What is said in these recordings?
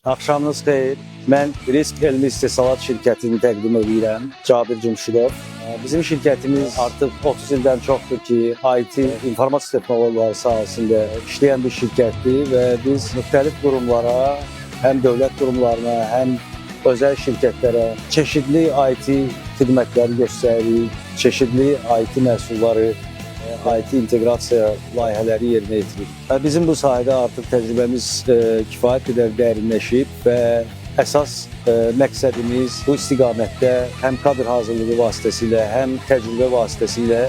Axşamınız xeyir. Mən Risk Elmi İstehsalat şirkətini təqdim edirəm. Cabir Cümşüdov. Bizim şirkətimiz artıq 30 ildən çoxdur ki, IT, informasiya texnologiyaları sahəsində işləyən bir şirkətdir və biz müxtəlif qurumlara, həm dövlət qurumlarına, həm özəl şirkətlərə çeşidli IT xidmətləri göstəririk, çeşidli IT məhsulları, IT inteqrasiya layihələri yerinə yetiririk. Bizim bu sahədə artıq təcrübəmiz kifayət qədər dərinləşib və əsas məqsədimiz bu istiqamətdə həm kadr hazırlığı vasitəsilə, həm təcrübə vasitəsilə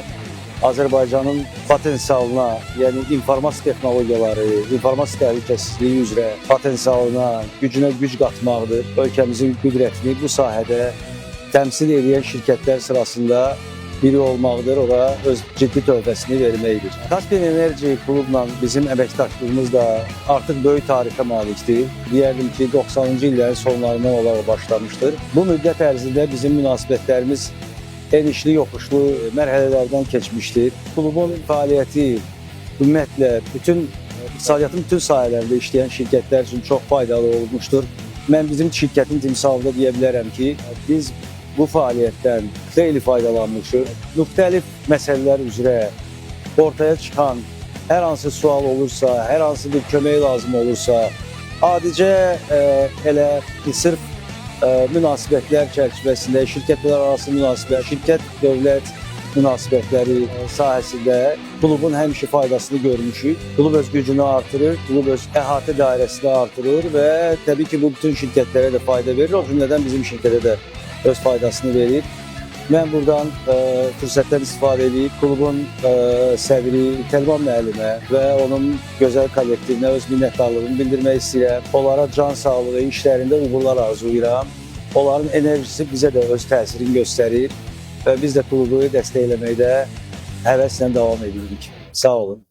Azərbaycanın potensialına, yəni informasiya texnologiyaları, informasiya təhlükəsizliyi üzrə potensialına, gücünə güc qatmaqdır. Ölkəmizin qüdrətini bu sahədə təmsil edən şirkətlər sırasında biri olmaqdır, ora öz ciddi töhfəsini verməkdir. Kaspian Enerji klubla bizim əməkdaşlığımız da artıq böyük tarixə malikdir. Deyərdim ki, 90-cı illərin sonlarından olaraq başlamışdır. Bu müddət ərzində bizim münasibətlərimiz enişli, yoxuşlu mərhələlərdən keçmişdir. Klubun fəaliyyəti ümumiyyətlə iqtisadiyyatın bütün sahələrində işləyən şirkətlər üçün çox faydalı olmuşdur. Mən bizim şirkətin timsalında deyə bilərəm ki, biz bu fəaliyyətdən xeyli faydalanmışıq. Müxtəlif məsələlər üzrə ortaya çıxan hər hansı sual olursa, hər hansı bir kömək lazım olursa, adicə elə sırf münasibətlər çərçivəsində, şirkətlər arası münasibət, şirkət-dövlət münasibətləri sahəsində klubun həmişə faydasını görmüşük. Klub öz gücünü artırır, klub öz əhatə dairəsini artırır və təbii ki, bu bütün şirkətlərə də fayda verir, o cümlədən bizim şirkətə də öz faydasını verir. Mən buradan fürsətdən istifadə edib klubun sədri Təlman müəllimə və onun gözəl kollektivinə öz minnətdarlığımı bildirmək istəyirəm. Onlara can sağlığı, işlərində uğurlar arzulayıram. Onların enerjisi bizə də öz təsirini göstərir və biz də klubu dəstəkləməkdə həvəslə davam edirik. Sağ olun.